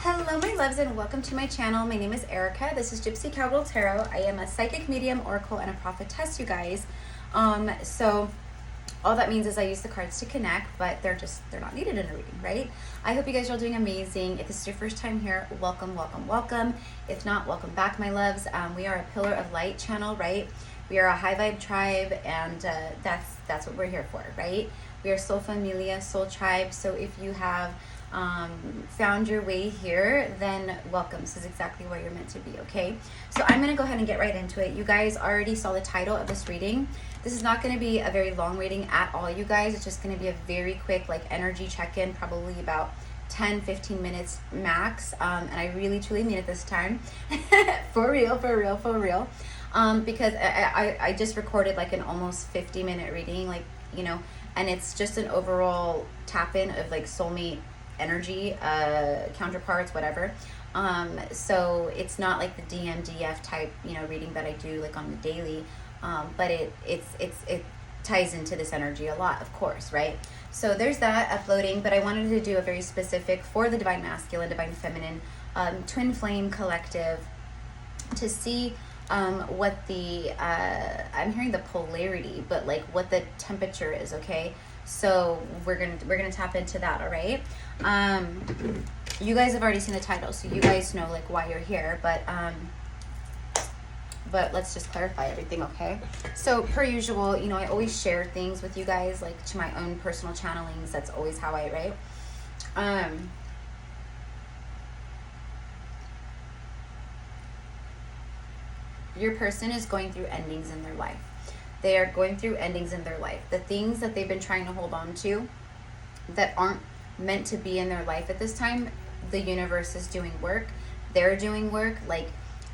Hello my loves and welcome to my channel. My name is Erica. This is Gypsy Cowgirl Tarot. I am a psychic medium, oracle, and a prophetess, you guys. So all that means is I use the cards to connect, but they're not needed in a reading, right? I hope you guys are all doing amazing. If this is your first time here, welcome, welcome, welcome. If not, welcome back, my loves. We are a Pillar of Light channel, right? We are a high vibe tribe, and that's what we're here for, right? We are Soul Familia, Soul Tribe. So if you have found your way here, then welcome. This is exactly where you're meant to be, okay? So I'm going to go ahead and get right into it. You guys already saw the title of this reading. This is not going to be a very long reading at all, you guys. It's just going to be a very quick like energy check-in, probably about 10-15 minutes max, and I really truly mean it this time. For real, because I just recorded like an almost 50-minute reading, like, you know, and it's just an overall tap-in of like soulmate energy, counterparts, whatever. So it's not like the DMDF type, you know, reading that I do like on the daily, but it ties into this energy a lot, of course, right? So there's that uploading, but I wanted to do a very specific for the Divine Masculine, Divine Feminine, Twin Flame Collective, to see what the I'm hearing the polarity, but like what the temperature is, okay? So we're gonna tap into that, all right? You guys have already seen the title, so you guys know like why you're here, but let's just clarify everything, okay? So per usual, you know, I always share things with you guys, like to my own personal channelings. That's always how I write. Your person is going through endings in their life. They are going through endings in their life. The things that they've been trying to hold on to that aren't meant to be in their life at this time, the universe is doing work. They're doing work. Like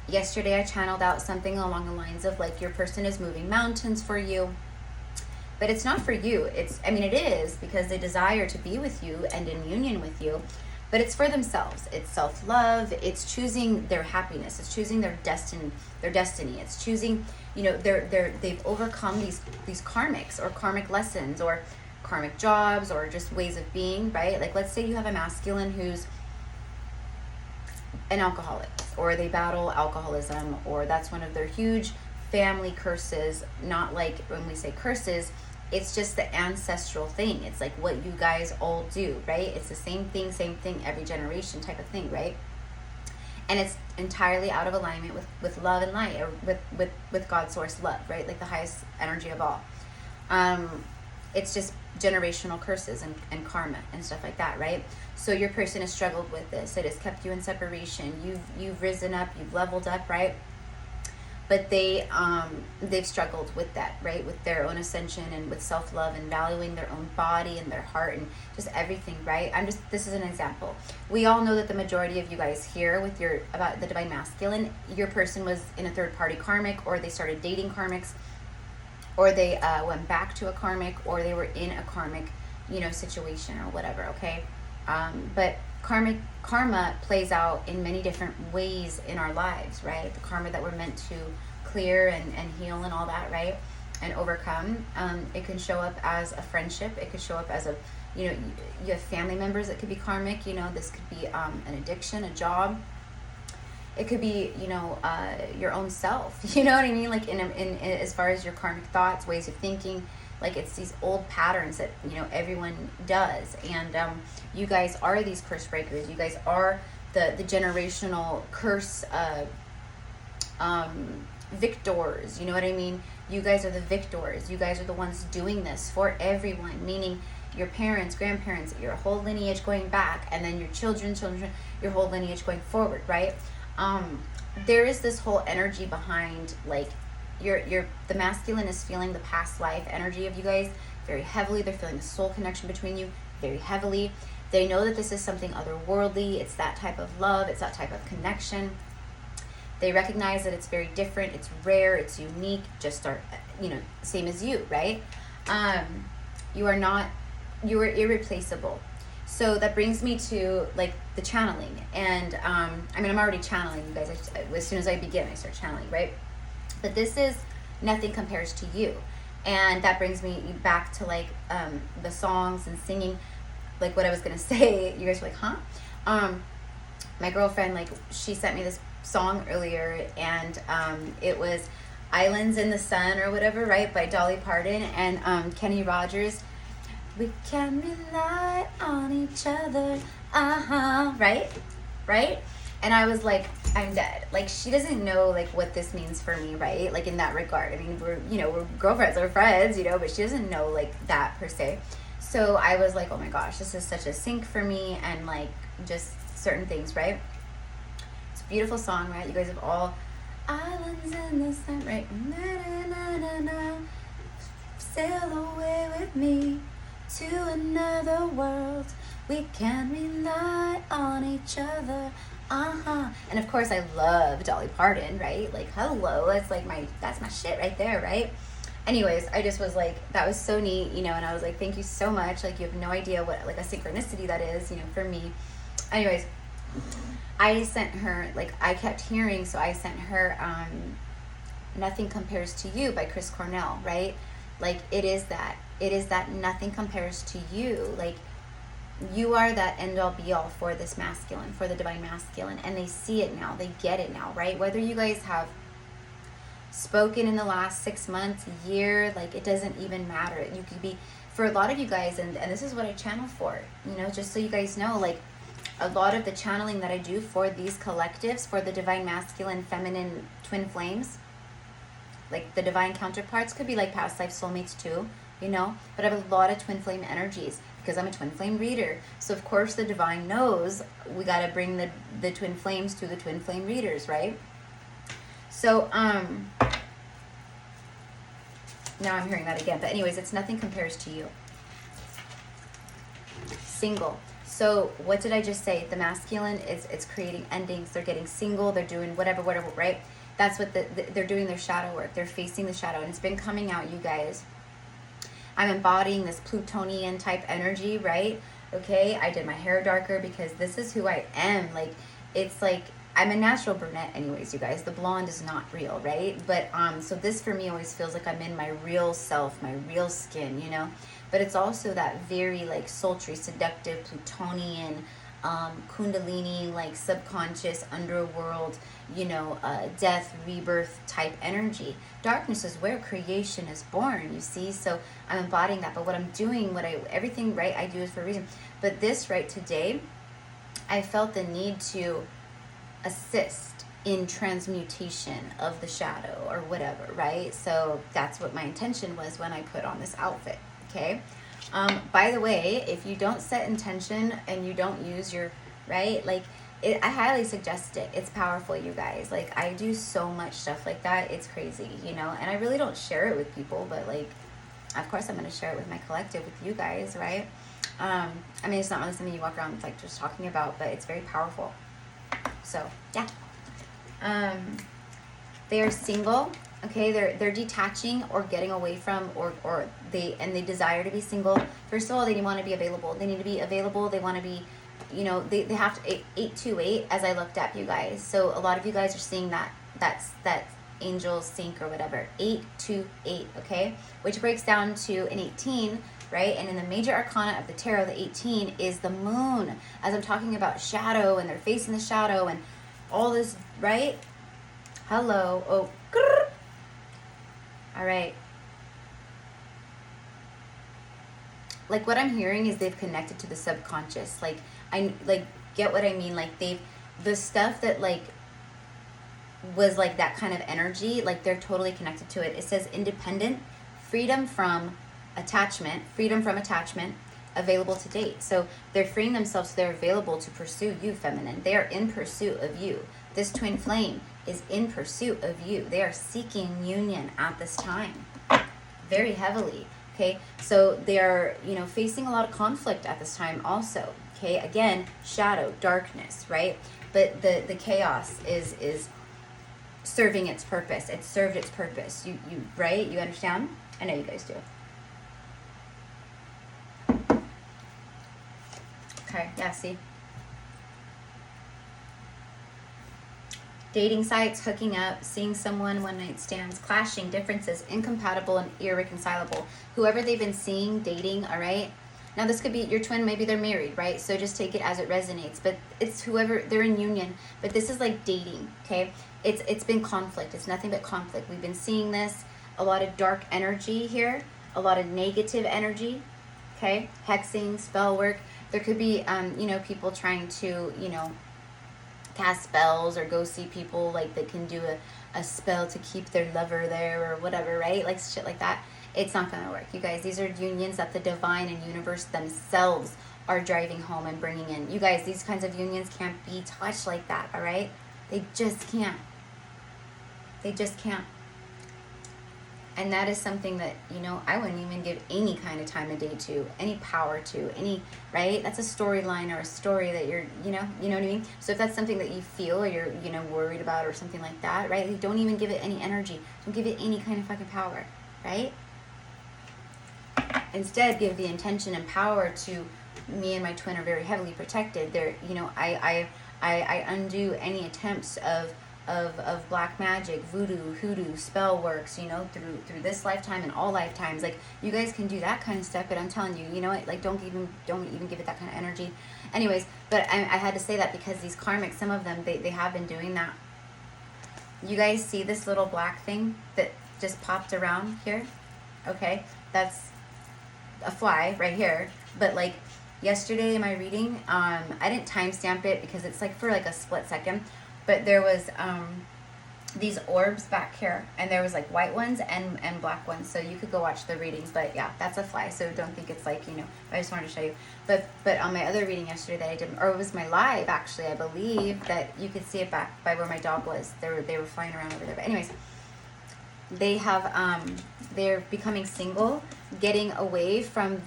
yesterday I channeled out something along the lines of like your person is moving mountains for you. But it's not for you. I mean it is, because they desire to be with you and in union with you. But it's for themselves. It's self-love. It's choosing their happiness. It's choosing their destiny. It's choosing, you know, they've overcome these karmics or karmic lessons or karmic jobs or just ways of being, right? Like let's say you have a masculine who's an alcoholic, or they battle alcoholism, or that's one of their huge family curses. Not like when we say curses, it's just the ancestral thing. It's like what you guys all do, right? It's the same thing, every generation type of thing, right? And it's entirely out of alignment with love and light, or with God's source love, right? Like the highest energy of all. It's just generational curses and karma and stuff like that, right? So your person has struggled with this. It has kept you in separation. You've risen up, you've leveled up, right? But they've struggled with that, right? With their own ascension and with self-love and valuing their own body and their heart and just everything, right? This is an example. We all know that the majority of you guys here with about the Divine Masculine, your person was in a third-party karmic, or they started dating karmics, or they went back to a karmic, or they were in a karmic, you know, situation or whatever, okay? But karma plays out in many different ways in our lives, right? The karma that we're meant to clear and heal and all that, right? And overcome. It can show up as a friendship. It could show up as you know, you have family members that could be karmic. You know, this could be an addiction, a job. It could be, you know, your own self. You know what I mean? Like in as far as your karmic thoughts, ways of thinking. Like it's these old patterns that, you know, everyone does. And you guys are these curse breakers. You guys are the generational curse victors. You know what I mean? You guys are the victors. You guys are the ones doing this for everyone. Meaning your parents, grandparents, your whole lineage going back, and then your children, your whole lineage going forward, right? There is this whole energy behind like the masculine is feeling the past life energy of you guys very heavily. They're feeling a soul connection between you very heavily. They know that this is something otherworldly. It's that type of love. It's that type of connection. They recognize that it's very different. It's rare. It's unique. Just you know, same as you, right? You are irreplaceable. So that brings me to like the channeling. And I mean, I'm already channeling, you guys. As soon as I begin, I start channeling, right? But this is nothing compares to you. And that brings me back to like the songs and singing. Like what I was going to say, you guys were like, huh? my girlfriend, like, she sent me this song earlier, and it was Islands in the Sun or whatever, right, by Dolly Parton and Kenny Rogers. We can rely on each other, right? And I was like, I'm dead. Like, she doesn't know, like, what this means for me, right? Like, in that regard. I mean, we're girlfriends, we're friends, but she doesn't know, like, that per se. So I was like, oh my gosh, this is such a sync for me, and, like, just certain things, right? It's a beautiful song, right? You guys have all islands in the sun, right? Na, na, na, na, na. Sail away with me to another world. We can rely on each other. And of course, I love Dolly Parton, right? Like, hello, that's my shit right there, right? Anyways, I just was like, that was so neat, and I was like, thank you so much. Like, you have no idea what, like, a synchronicity that is, for me. Anyways, I sent her, like, I kept hearing, so I sent her Nothing Compares to You by Chris Cornell, right? Like, it is that nothing compares to you. Like, you are that end-all be-all for this masculine, for the divine masculine, and they see it now, they get it now, right? Whether you guys have spoken in the last 6 months, a year, like, it doesn't even matter. You could be, for a lot of you guys, and this is what I channel for, just so you guys know, like, a lot of the channeling that I do for these collectives, for the divine masculine, feminine twin flames, like the divine counterparts, could be like past life soulmates too, but I have a lot of twin flame energies because I'm a twin flame reader. So of course the divine knows we got to bring the twin flames to the twin flame readers, right? So now I'm hearing that again, but anyways, it's Nothing Compares to You. Single. So what did I just say? The masculine it's creating endings. They're getting single. They're doing whatever, right? That's what they're doing, their shadow work. They're facing the shadow, and it's been coming out, you guys. I'm embodying this Plutonian type energy, right? Okay, I did my hair darker because this is who I am. Like, it's like, I'm a natural brunette anyways, you guys. The blonde is not real, right? But so this for me always feels like I'm in my real self, my real skin, But it's also that very, like, sultry, seductive, Plutonian, Kundalini, like, subconscious, underworld, death, rebirth type energy. Darkness is where creation is born, you see? So I'm embodying that. But what I'm doing, everything, right, I do is for a reason. But this, right, today, I felt the need to assist in transmutation of the shadow or whatever, right? So that's what my intention was when I put on this outfit, okay? By the way, if you don't set intention and you don't use your, right, like, I highly suggest it. It's powerful, you guys. Like, I do so much stuff like that. It's crazy, and I really don't share it with people, but, like, of course I'm going to share it with my collective, with you guys, right? I mean, it's not really something you walk around, like, just talking about, but it's very powerful. So, yeah. They are single. Okay, they're detaching or getting away from, or they desire to be single. First of all, they want to be available. They need to be available. They want to be, they have to 828 as I looked up, you guys. So a lot of you guys are seeing that angel sync or whatever, 828. Okay, which breaks down to an 18, right? And in the major arcana of the tarot, the 18 is the moon. As I'm talking about shadow, and they're facing the shadow and all this, right? Hello. Oh. Grrr. All right. Like, what I'm hearing is they've connected to the subconscious. Like, get what I mean? Like, the stuff that, like, was, like, that kind of energy, like, they're totally connected to it. It says independent, freedom from attachment, available to date. So they're freeing themselves, so they're available to pursue you, feminine. They are in pursuit of you. This twin flame is in pursuit of you. They are seeking union at this time very heavily. Okay, so they are, facing a lot of conflict at this time also. Okay, again, shadow, darkness, right? But the chaos is serving its purpose. It served its purpose. You right? You understand? I know you guys do. Okay, yeah, see? Dating sites, hooking up, seeing someone, one-night stands, clashing, differences, incompatible and irreconcilable. Whoever they've been seeing, dating, all right? Now this could be your twin, maybe they're married, right? So just take it as it resonates. But it's whoever, they're in union. But this is like dating, okay? It's been conflict. It's nothing but conflict. We've been seeing this, a lot of dark energy here, a lot of negative energy, okay? Hexing, spell work. There could be, you know, people trying to, you know, cast spells or go see people like that can do a spell to keep their lover there or whatever, right? Like shit like that. It's not going to work. You guys, these are unions that the divine and universe themselves are driving home and bringing in. You guys, these kinds of unions can't be touched like that, all right? They just can't. They just can't. And that is something that, you know, I wouldn't even give any kind of time of day to, any power to, any, right? That's a storyline or a story that you're, you know what I mean? So if that's something that you feel or you're, you know, worried about or something like that, right? Like, don't even give it any energy. Don't give it any kind of fucking power, right? Instead, give the intention and power to me and my twin are very heavily protected. They're, you know, I undo any attempts of black magic, voodoo, hoodoo, spell works, you know, through this lifetime and all lifetimes. Like, you guys can do that kind of stuff, but I'm telling you, you know what, like, don't even give it that kind of energy. Anyways, but I had to say that because these karmics, some of them, they have been doing that. You guys see this little black thing that just popped around here? Okay, that's a fly right here. But like yesterday in my reading, I didn't timestamp it because it's like for like a split second, but there was these orbs back here, and there was like white ones and black ones, so you could go watch the readings. But yeah, that's a fly, so don't think it's like, you know, I just wanted to show you. But on my other reading yesterday that I did, or it was my live actually, I believe that you could see it back by where my dog was. They were flying around over there. But anyways, they have they're becoming single, getting away from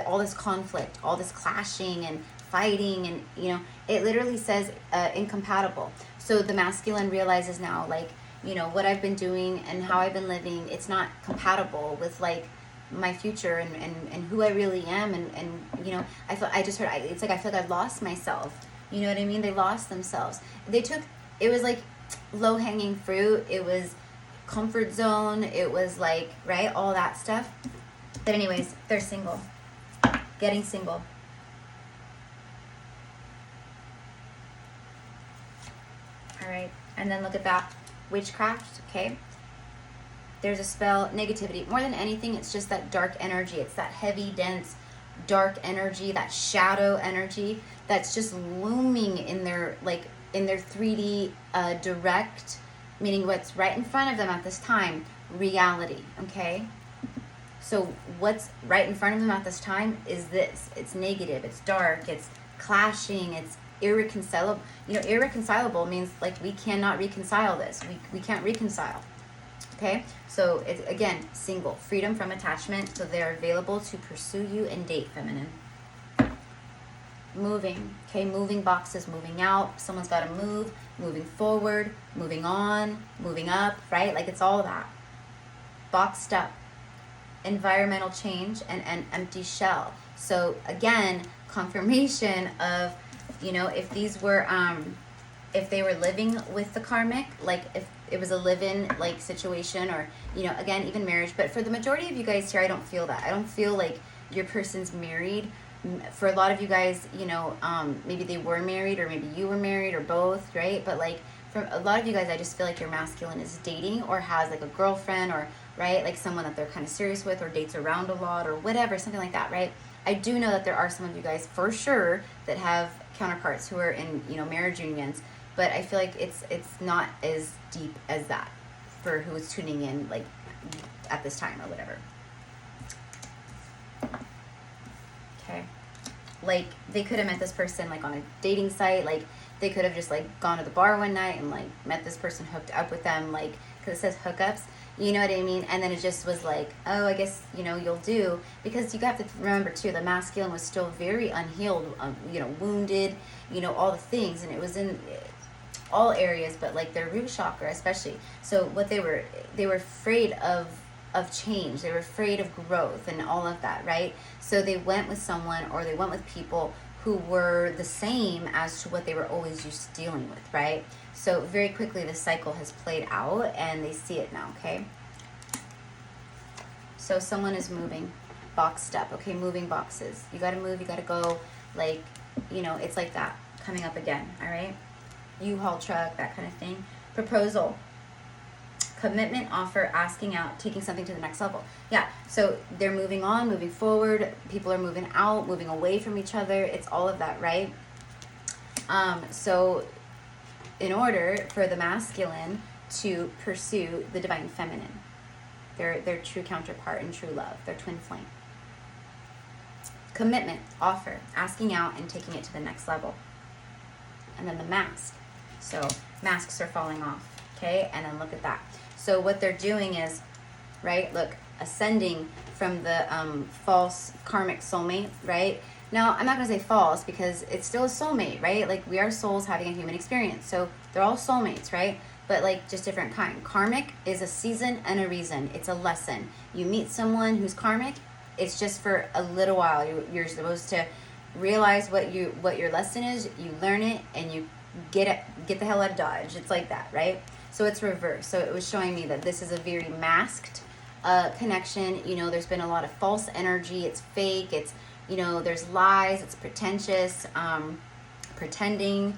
all this conflict, all this clashing and fighting, and you know, it literally says incompatible. So the masculine realizes now, like, you know, what I've been doing and how I've been living, it's not compatible with like my future and who I really am, and you know, it's like I feel like I've lost myself. You know what I mean? They lost themselves. It was like low hanging fruit. It was comfort zone. It was like, right, all that stuff. But anyways, they're single, getting single. All right, and then look at that, witchcraft. Okay, there's a spell, negativity. More than anything, it's just that dark energy. It's that heavy, dense, dark energy, that shadow energy that's just looming in their 3D direct, meaning what's right in front of them at this time, reality. Okay, so what's right in front of them at this time is this. It's negative, it's dark, it's clashing, it's irreconcilable. You know, irreconcilable means like we cannot reconcile this. We can't reconcile. Okay, so it's, again, single, freedom from attachment, so they're available to pursue you and date, feminine. Moving, okay, moving boxes, moving out. Someone's got to move, moving forward, moving on, moving up, right? Like, it's all that. Boxed up, environmental change, and an empty shell. So again, confirmation of, you know, if these were if they were living with the karmic, like if it was a live-in like situation, or, you know, again, even marriage. But for the majority of you guys here, I don't feel that. I don't feel like your person's married. For a lot of you guys, you know, maybe they were married, or maybe you were married, or both, right? But like for a lot of you guys, I just feel like your masculine is dating or has like a girlfriend, or, right, like someone that they're kind of serious with, or dates around a lot, or whatever, something like that, right? I do know that there are some of you guys for sure that have counterparts who are in, you know, marriage unions, but I feel like it's not as deep as that for who is tuning in like at this time or whatever. Okay, like they could have met this person like on a dating site. Like they could have just like gone to the bar one night and like met this person, hooked up with them, like, because it says hookups. You know what I mean? And then it just was like, oh, I guess, you know, you'll do. Because you have to remember, too, the masculine was still very unhealed, you know, wounded, you know, all the things. And it was in all areas, but, like, their root chakra especially. So what they were afraid of change. They were afraid of growth and all of that, right? So they went with someone, or they went with people who were the same as to what they were always used to dealing with, right? So very quickly the cycle has played out and they see it now, okay? So someone is moving. boxed up, okay, moving boxes. You got to move, you got to go, like, you know, it's like that, coming up again, all right? U-Haul truck, that kind of thing. Proposal, commitment, offer, asking out, taking something to the next level. Yeah, so they're moving on, moving forward. People are moving out, moving away from each other. It's all of that, right? So in order for the masculine to pursue the divine feminine, their true counterpart in true love, their twin flame. Commitment, offer, asking out and taking it to the next level. And then the mask. So masks are falling off, okay? And then look at that. So what they're doing is, right, look, ascending from the false karmic soulmate, right? Now, I'm not going to say false because it's still a soulmate, right? Like, we are souls having a human experience. So they're all soulmates, right? But, like, just different kind. Karmic is a season and a reason. It's a lesson. You meet someone who's karmic, it's just for a little while. You're supposed to realize what your lesson is. You learn it, and you get the hell out of Dodge. It's like that, right? So it's reversed. So it was showing me that this is a very masked connection. You know, there's been a lot of false energy. It's fake. It's, you know, there's lies. It's pretentious, pretending,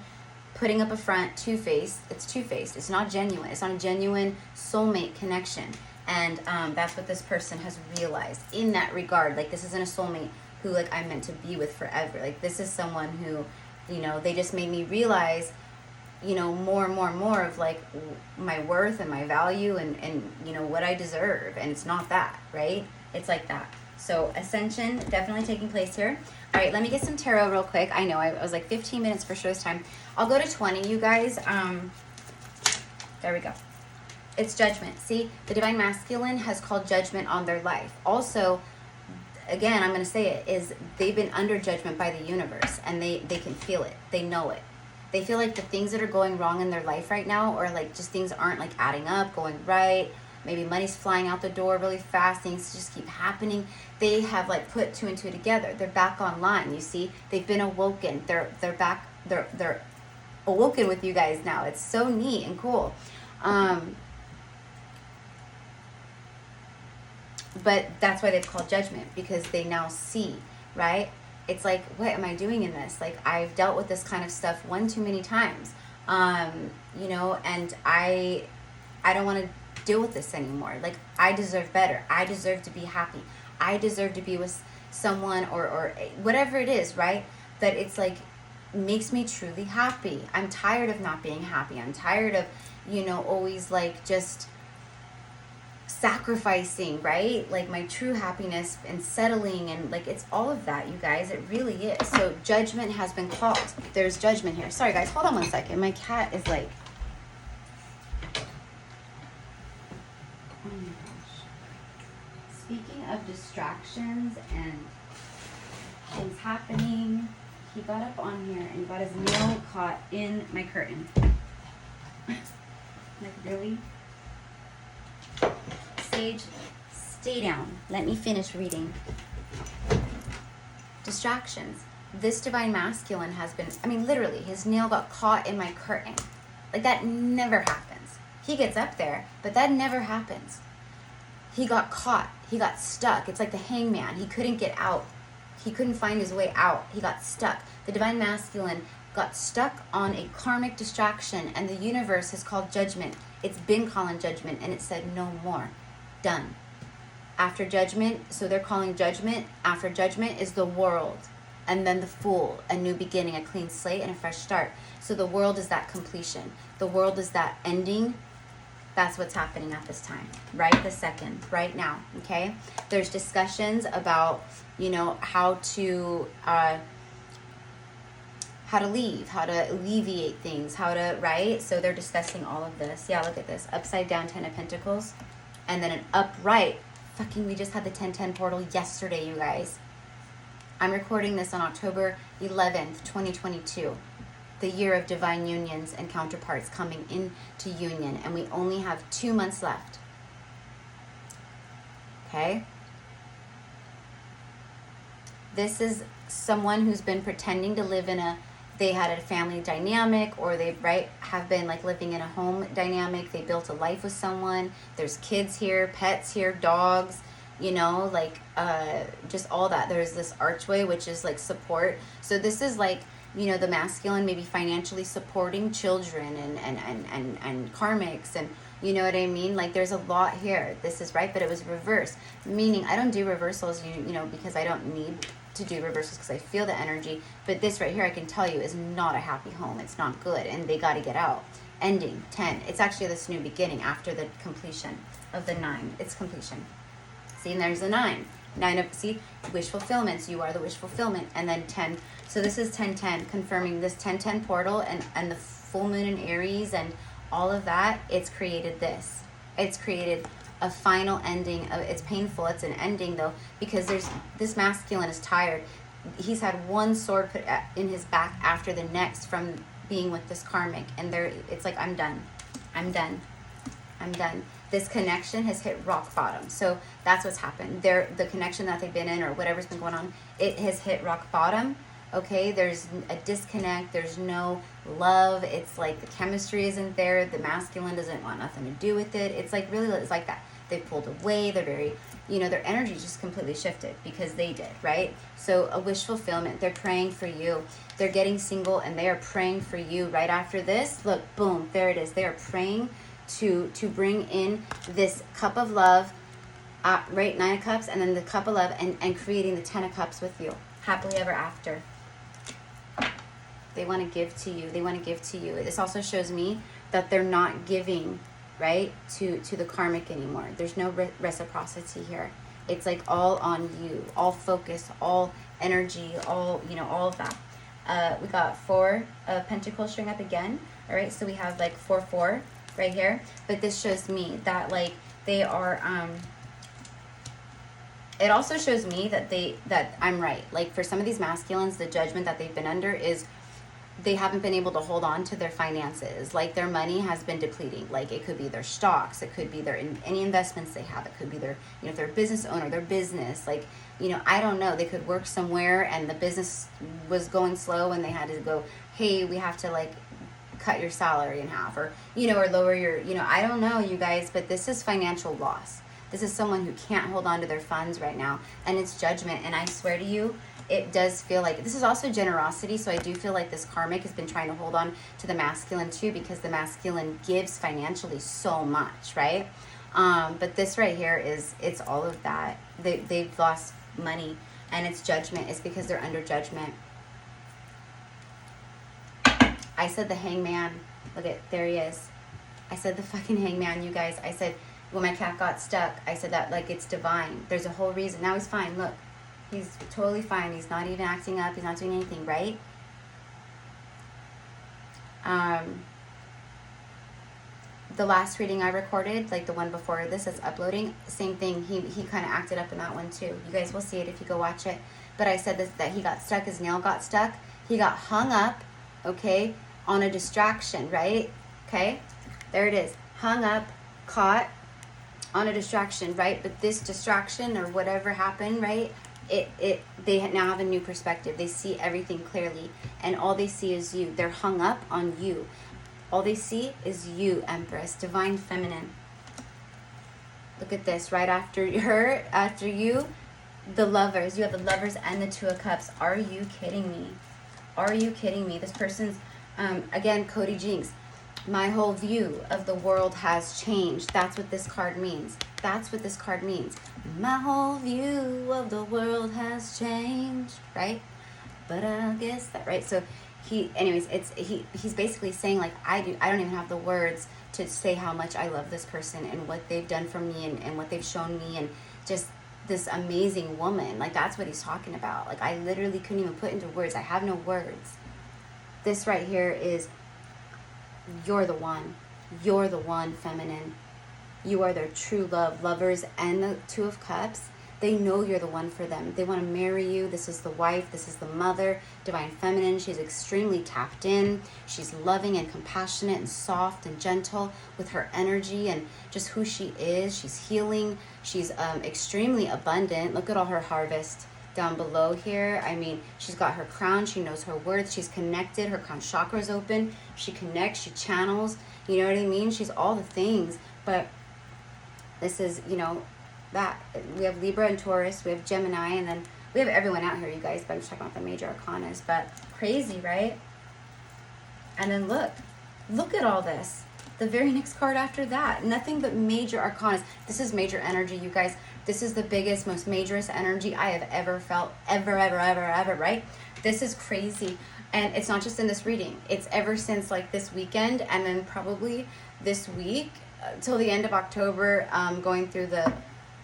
putting up a front, two-faced. It's two-faced. It's not genuine. It's not a genuine soulmate connection. And that's what this person has realized in that regard. Like, this isn't a soulmate who, like, I'm meant to be with forever. Like, this is someone who, you know, they just made me realize, you know, more and more and more of, like, my worth and my value and you know, what I deserve. And it's not that, right? It's like that. So ascension definitely taking place here. All right, let me get some tarot real quick. I know I was like 15 minutes for show's time. I'll go to 20, you guys. There we go. It's judgment. See, the divine masculine has called judgment on their life. Also, again, I'm going to say it, is they've been under judgment by the universe, and they can feel it. They know it. They feel like the things that are going wrong in their life right now, or like just things aren't like adding up, going right. Maybe money's flying out the door really fast. Things just keep happening. They have like put two and two together. They're back online. You see, they've been awoken. They're back. They're awoken with you guys now. It's so neat and cool. But that's why they've called judgment, because they now see, right? It's like, what am I doing in this? Like, I've dealt with this kind of stuff one too many times, you know, and I don't want to deal with this anymore. Like, I deserve better. I deserve to be happy. I deserve to be with someone or whatever it is, right? That it's like, makes me truly happy. I'm tired of not being happy. I'm tired of, you know, always like just sacrificing, right? Like my true happiness and settling, and like it's all of that, you guys. It really is. So judgment has been called. There's judgment here. Sorry guys, hold on one second. My cat is like, oh my gosh. Speaking of distractions and things happening, he got up on here and got his nail caught in my curtain. Like, really? Sage, stay down. Let me finish reading. Distractions. This divine masculine has been, I mean, literally, his nail got caught in my curtain. Like, that never happens. He gets up there, but that never happens. He got caught. He got stuck. It's like the hangman. He couldn't get out. He couldn't find his way out. He got stuck. The divine masculine got stuck on a karmic distraction, and the universe has called judgment. It's been calling judgment, and it said no more. Done. After judgment, so they're calling judgment. After judgment is the world, and then the fool, a new beginning, a clean slate, and a fresh start. So the world is that completion. The world is that ending. That's what's happening at this time, right this second, right now, okay? There's discussions about, you know, how to leave, how to alleviate things, how to, right? So they're discussing all of this. Yeah, look at this. Upside down 10 of Pentacles. And then an upright. Fucking, we just had the 1010 portal yesterday, you guys. I'm recording this on October 11th, 2022. The year of divine unions and counterparts coming into union. And we only have 2 months left. Okay? This is someone who's been pretending to live in they had a family dynamic, or they, right, have been like living in a home dynamic. They built a life with someone. There's kids here, pets here, dogs, you know, like just all that. There's this archway, which is like support. So this is like, you know, the masculine maybe financially supporting children and karmics, and you know what I mean? Like there's a lot here. This is right, but it was reversed. Meaning I don't do reversals, you know, because I don't need to do reversals because I feel the energy. But this right here, I can tell you, is not a happy home. It's not good, and they got to get out. Ending 10. It's actually this new beginning after the completion of the 9. It's completion. See, and there's the 9. 9 of, see, wish fulfillment. So you are the wish fulfillment. And then 10. So this is 10-10, confirming this 10-10 portal and the full moon in Aries and all of that. It's created this. It's created a final ending. It's painful. It's an ending though, because there's this masculine is tired. He's had one sword put in his back after the next from being with this karmic, and there it's like, I'm done. I'm done. I'm done. This connection has hit rock bottom. So that's what's happened. The connection that they've been in or whatever's been going on, it has hit rock bottom. Okay, there's a disconnect. There's no love. It's like the chemistry isn't there. The masculine doesn't want nothing to do with it. It's like really, it's like that. They pulled away. They're very, you know, their energy just completely shifted because they did, right? So a wish fulfillment. They're praying for you. They're getting single and they are praying for you right after this. Look, boom, there it is. They are praying to bring in this cup of love, right? 9 of Cups, and then the cup of love, and creating the 10 of Cups with you. Happily ever after. They want to give to you. They want to give to you. This also shows me that they're not giving, right, to the karmic anymore. There's no reciprocity here. It's like all on you, all focus, all energy, all, you know, all of that. We got 4 of Pentacles showing up again. All right, so we have like 4-4 right here. But this shows me that like they are, it also shows me that I'm right. Like for some of these masculines, the judgment that they've been under is they haven't been able to hold on to their finances. Like their money has been depleting. Like it could be their stocks, it could be their any investments they have, it could be their, you know, if they're a business owner, their business, like, you know, I don't know, they could work somewhere and the business was going slow and they had to go, hey, we have to like cut your salary in half, or, you know, or lower your, you know, I don't know, you guys, but this is financial loss. This is someone who can't hold on to their funds right now, and it's judgment. And I swear to you, it does feel like this is also generosity. So I do feel like this karmic has been trying to hold on to the masculine too, because the masculine gives financially so much, right? But this right here is, it's all of that. They've lost money, and it's judgment. It's because they're under judgment. I said the hangman. Look at, there he is. I said the fucking hangman, you guys. I said when my cat got stuck, I said that like it's divine. There's a whole reason. Now he's fine. Look. He's totally fine. He's not even acting up. He's not doing anything, right? The last reading I recorded, like the one before this that's uploading, same thing. He kind of acted up in that one too. You guys will see it if you go watch it. But I said this, that he got stuck. His nail got stuck. He got hung up, okay, on a distraction, right? Okay, there it is. Hung up, caught on a distraction, right? But this distraction or whatever happened, right? They now have a new perspective. They see everything clearly, and all they see is you. They're hung up on you. All they see is you, Empress, divine feminine. Look at this. Right after her, after you, the lovers. You have the lovers and the 2 of Cups. Are you kidding me? Are you kidding me? This person's, again, Cody Jinx. My whole view of the world has changed. That's what this card means. That's what this card means. My whole view of the world has changed, right? But I guess that, right? So anyways, he's basically saying like, I don't even have the words to say how much I love this person and what they've done for me and what they've shown me, and just this amazing woman. Like that's what he's talking about. Like I literally couldn't even put into words. I have no words. This right here is, you're the one. You're the one, feminine. You are their true love. Lovers and the 2 of Cups, they know you're the one for them. They want to marry you. This is the wife. This is the mother. Divine feminine. She's extremely tapped in. She's loving and compassionate and soft and gentle with her energy and just who she is. She's healing. She's extremely abundant. Look at all her harvest down below here. I mean, she's got her crown. She knows her worth. She's connected. Her crown chakra's open. She connects. She channels. You know what I mean? She's all the things. But this is, you know, that. We have Libra and Taurus, we have Gemini, and then we have everyone out here, you guys, but I'm just talking about the major arcanas. But crazy, right? And then look at all this. The very next card after that, nothing but major arcanas. This is major energy, you guys. This is the biggest, most majorest energy I have ever felt, ever, right? This is crazy. And it's not just in this reading. It's ever since like this weekend, and then probably this week till the end of October, going through the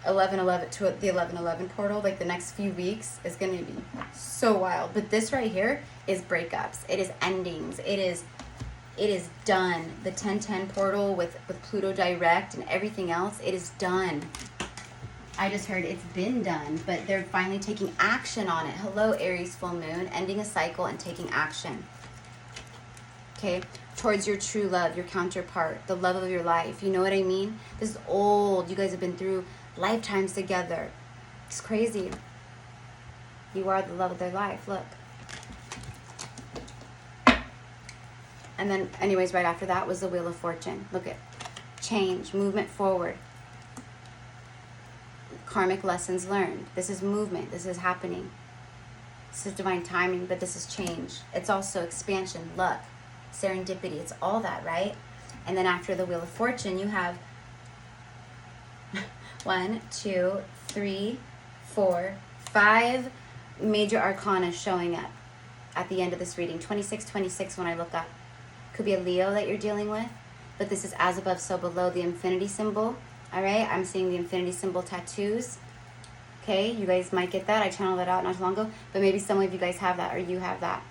11/11 to the 11/11 portal. Like the next few weeks is going to be so wild. But this right here is breakups. It is endings. It is done. The 10/10 portal with Pluto direct and everything else, it is done. I just heard it's been done, but they're finally taking action on it. Hello, Aries full moon, ending a cycle and taking action. Okay, towards your true love, your counterpart, the love of your life. You know what I mean? This is old. You guys have been through lifetimes together. It's crazy. You are the love of their life. Look. And then, anyways, right after that was the Wheel of Fortune. Look at change, movement forward. Karmic lessons learned. This is movement. This is happening. This is divine timing, but this is change. It's also expansion, luck, serendipity. It's all that, right? And then after the Wheel of Fortune, you have 1, 2, 3, 4, 5 major arcana showing up at the end of this reading. 26 when I look up. Could be a Leo that you're dealing with, but this is as above, so below, the infinity symbol. All right, I'm seeing the infinity symbol tattoos. Okay, you guys might get that. I channeled that out not too long ago, but maybe some of you guys have that, or you have that.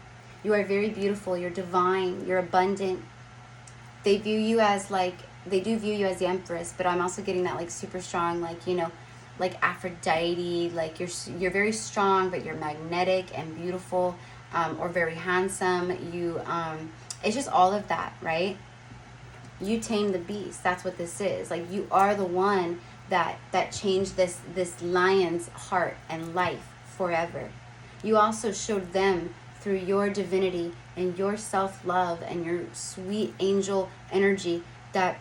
You are very beautiful. You're divine. You're abundant. They view you as like, they do view you as the Empress, but I'm also getting that like super strong, like, you know, like Aphrodite, like you're very strong, but you're magnetic and beautiful, or very handsome. You, it's just all of that, right? You tame the beast. That's what this is. Like, you are the one that changed this lion's heart and life forever. You also showed them through your divinity and your self-love and your sweet angel energy, that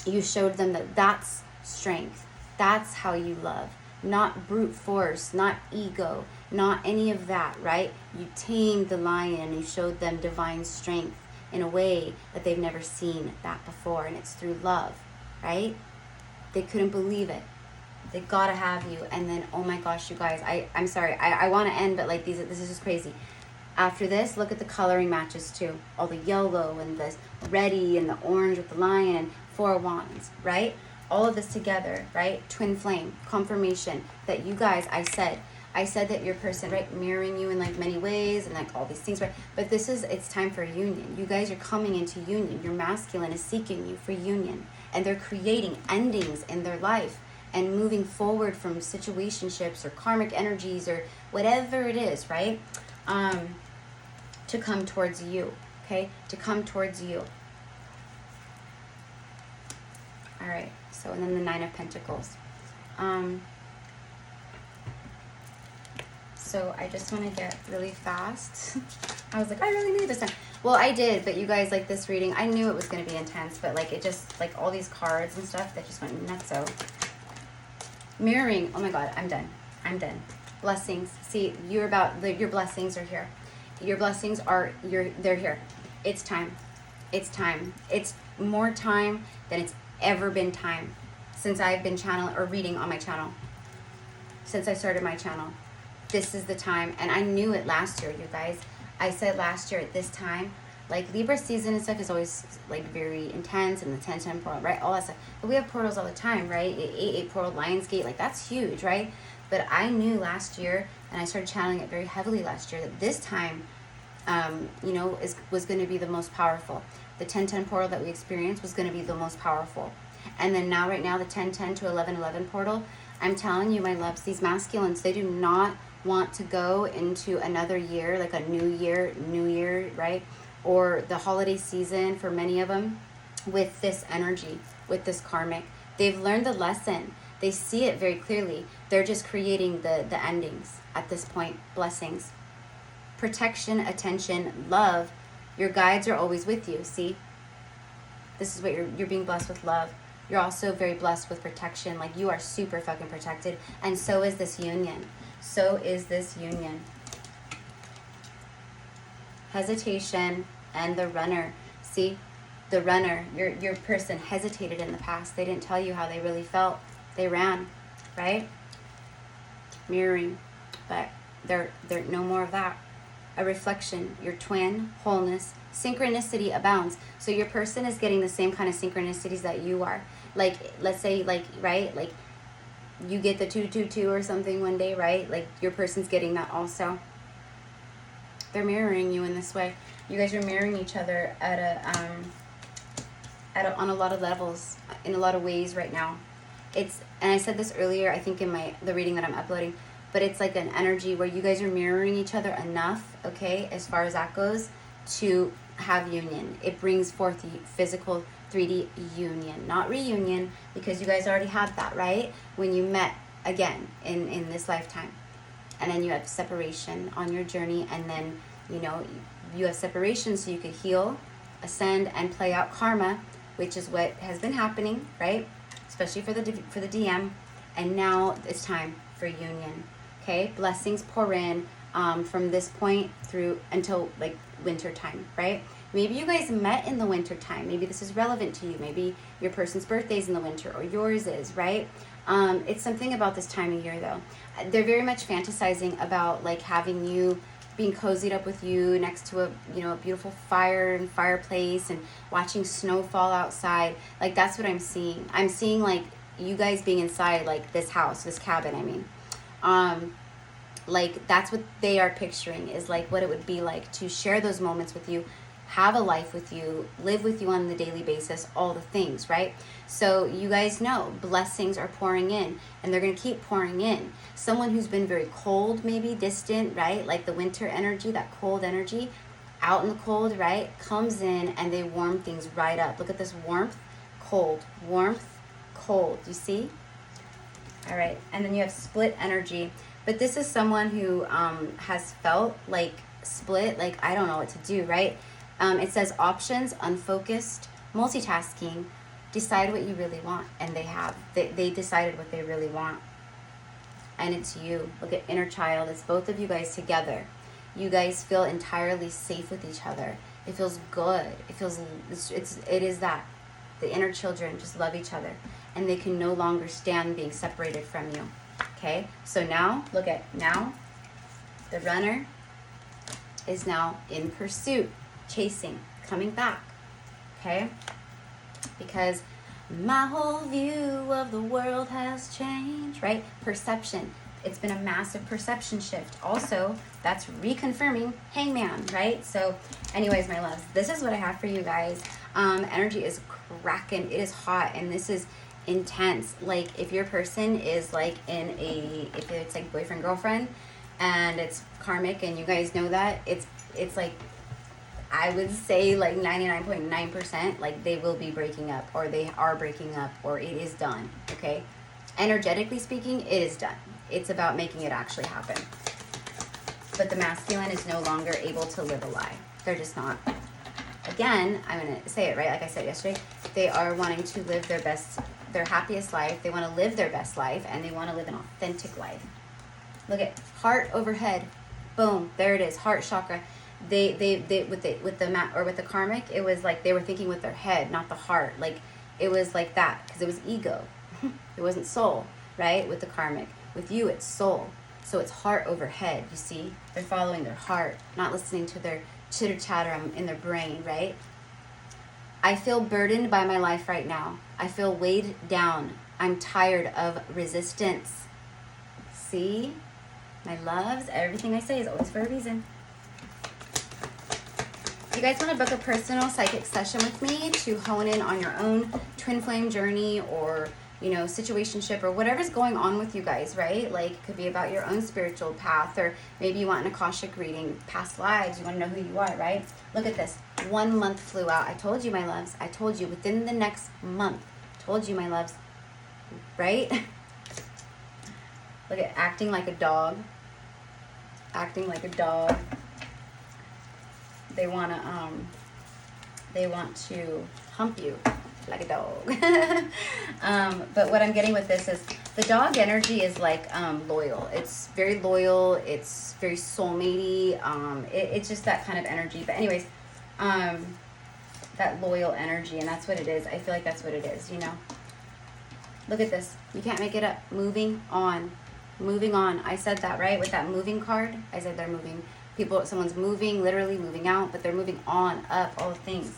you showed them that that's strength. That's how you love. Not brute force, not ego, not any of that, right? You tamed the lion and you showed them divine strength in a way that they've never seen that before, and it's through love, right? They couldn't believe it. They gotta have you. And then, oh my gosh, you guys, I'm sorry, I want to end, but like this is just crazy. After this, look at the coloring matches too. All the yellow and this reddy and the orange with the lion and 4 wands, right? All of this together, right? Twin flame, confirmation that you guys, I said that your person, right, mirroring you in like many ways and like all these things, right? But this is, it's time for union. You guys are coming into union. Your masculine is seeking you for union, and they're creating endings in their life and moving forward from situationships or karmic energies or whatever it is, right? To come towards you, okay? To come towards you. All right, so, and then the 9 of Pentacles. So I just want to get really fast. I was like, I really need this time. Well, I did, but you guys, like this reading, I knew it was going to be intense, but like it just, like all these cards and stuff that just went nuts. So mirroring, oh my God, I'm done. Blessings. See, you're about, your blessings are here. Your blessings are, they're here. It's time. It's time. It's more time than it's ever been time since I've been channeling or reading on my channel. Since I started my channel. This is the time, and I knew it last year, you guys. I said last year at this time, like Libra season and stuff is always like very intense, and the 10/10 portal, right? All that stuff. But we have portals all the time, right? 8/8 portal, Lionsgate, like that's huge, right? But I knew last year, and I started channeling it very heavily last year, that this time, you know, was going to be the most powerful. The 10/10 portal that we experienced was going to be the most powerful. And then now, right now, the 10/10 to 11/11 portal, I'm telling you, my loves, these masculines, they do not want to go into another year, like a new year, right? Or the holiday season for many of them with this energy, with this karmic. They've learned the lesson. They see it very clearly. They're just creating the endings at this point. Blessings. Protection, attention, love. Your guides are always with you, see? This is what you're being blessed with, love. You're also very blessed with protection. Like, you are super fucking protected. And so is this union. So is this union. Hesitation and the runner. See, the runner, your person hesitated in the past. They didn't tell you how they really felt. They ran, right? Mirroring. But they're no more of that. A reflection, your twin, wholeness, synchronicity abounds. So your person is getting the same kind of synchronicities that you are. Like, let's say, like, right? Like, you get the 222 or something one day, right? Like, your person's getting that also. They're mirroring you in this way. You guys are mirroring each other on a lot of levels, in a lot of ways right now. It's, and I said this earlier, I think in the reading that I'm uploading, but it's like an energy where you guys are mirroring each other enough, okay, as far as that goes, to have union. It brings forth the physical 3D union, not reunion, because you guys already had that, right? When you met again in this lifetime. And then you have separation on your journey, and then, you know, you have separation so you could heal, ascend, and play out karma, which is what has been happening, right? Especially for the DM. And now it's time for union. Okay, blessings pour in from this point through until like winter time, right? Maybe you guys met in the winter time. Maybe this is relevant to you. Maybe your person's birthday is in the winter, or yours is, right? It's something about this time of year, though. They're very much fantasizing about like having you, being cozied up with you next to a, you know, a beautiful fire and fireplace, and watching snow fall outside. Like, that's what I'm seeing. I'm seeing like you guys being inside like this house, this cabin, I mean. Like, that's what they are picturing, is like what it would be like to share those moments with you, have a life with you, live with you on the daily basis, all the things, right? So you guys know blessings are pouring in, and they're going to keep pouring in. Someone who's been very cold, maybe distant, right? Like the winter energy, that cold energy, out in the cold, right? Comes in and they warm things right up. Look at this warmth, cold, warmth, cold. You see? All right. And then you have split energy. But this is someone who has felt like split, like I don't know what to do, right? It says options, unfocused, multitasking, decide what you really want. And they have. They decided what they really want. And it's you. Look at inner child. It's both of you guys together. You guys feel entirely safe with each other. It feels good. It feels, it is that. The inner children just love each other. And they can no longer stand being separated from you. Okay, so now, look at, now, the runner is now in pursuit, chasing, coming back, okay? Because my whole view of the world has changed, right? Perception. It's been a massive perception shift. Also, that's reconfirming hangman, right? So anyways, my loves, this is what I have for you guys. Energy is cracking. It is hot, and this is intense. Like, if your person is like in a, if it's like boyfriend girlfriend and it's karmic and you guys know that, it's like, I would say like 99.9% like they will be breaking up, or they are breaking up, or it is done. Okay, energetically speaking, it is done. It's about making it actually happen. But the masculine is no longer able to live a lie. They're just not. Again, I'm going to say it, right? Like I said yesterday, they are wanting to live their best, their happiest life. They want to live their best life, and they want to live an authentic life. Look at heart overhead. Boom. There it is. Heart chakra. They with the karmic, it was like they were thinking with their head, not the heart. Like, it was like that because it was ego. It wasn't soul, right? With the karmic. With you, it's soul. So it's heart overhead, you see? They're following their heart, not listening to their chitter chatter in their brain, right? I feel burdened by my life right now. I feel weighed down. I'm tired of resistance. See? My loves, everything I say is always for a reason. If you guys want to book a personal psychic session with me to hone in on your own twin flame journey, or, you know, situationship, or whatever's going on with you guys, right? Like, it could be about your own spiritual path, or maybe you want an Akashic reading, past lives, you want to know who you are, right? Look at this. 1 month flew out. I told you, my loves. I told you within the next month. Told you, my loves. Right? Look at acting like a dog. Acting like a dog. They want to hump you. like a dog. But what I'm getting with this is the dog energy is like loyal. It's very loyal. It's very soulmatey. It's just that kind of energy. But anyways, that loyal energy, and that's what it is. I feel like that's what it is, you know. Look at this. You can't make it up. Moving on. Moving on. I said that, right? With that moving card, I said they're moving. People, someone's moving, literally moving out, but they're moving on, up, all things.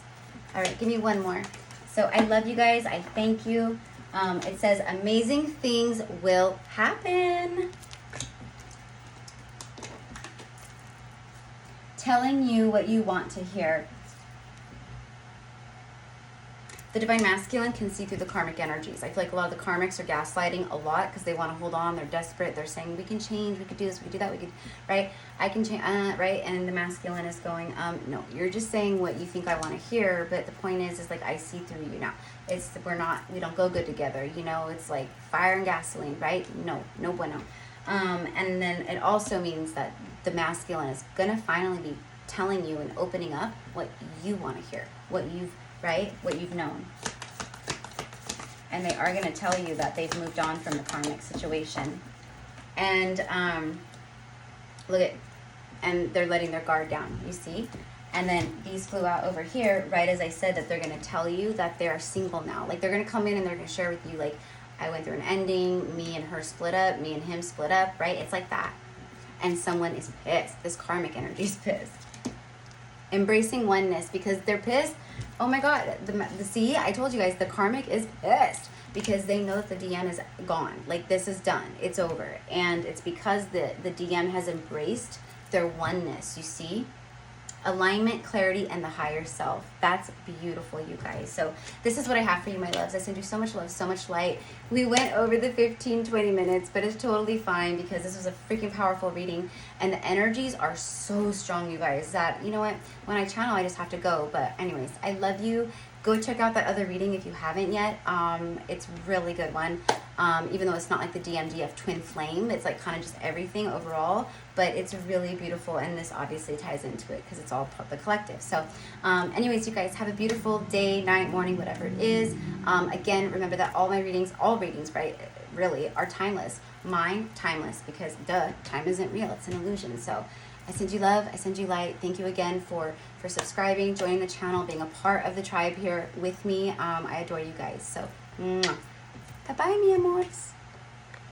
All right, give me one more. So I love you guys. I thank you. It says amazing things will happen. Telling you what you want to hear. The Divine Masculine can see through the karmic energies. I feel like a lot of the karmics are gaslighting a lot because they want to hold on. They're desperate. They're saying, we can change. We could do this. We could do that. We could, right? I can change, right? And the masculine is going, no, you're just saying what you think I want to hear. But the point is like, I see through you now. We don't go good together. You know, it's like fire and gasoline, right? No bueno. And then it also means that the masculine is going to finally be telling you and opening up what you want to hear, what you've known. And they are going to tell you that they've moved on from the karmic situation. And look at, and they're letting their guard down, you see? And then these flew out over here, right as I said that they're going to tell you that they are single now. Like they're going to come in and they're going to share with you, like, I went through an ending, me and her split up, me and him split up, right? It's like that. And someone is pissed. This karmic energy is pissed. Embracing oneness because they're pissed. Oh my God, see, I told you guys, the karmic is pissed because they know that the DM is gone. Like this is done, it's over. And it's because the DM has embraced their oneness, you see? Alignment, clarity, and the higher self. That's beautiful, you guys. So this is what I have for you, my loves. I send you so much love, so much light. We went over the 15-20 minutes, but it's totally fine because this was a freaking powerful reading. And the energies are so strong, you guys, that, you know what, when I channel, I just have to go. But anyways, I love you. Go check out that other reading if you haven't yet. It's a really good one. Even though it's not like the DMDF twin flame, it's like kind of just everything overall, but it's really beautiful, and this obviously ties into it because it's all the collective. So anyways, you guys have a beautiful day, night, morning, whatever it is. Again, remember that all readings, right, really are timeless. Mine, timeless, because time isn't real, it's an illusion. So I send you love, I send you light. Thank you again for subscribing, joining the channel, being a part of the tribe here with me. I adore you guys. So, bye-bye, mi amores.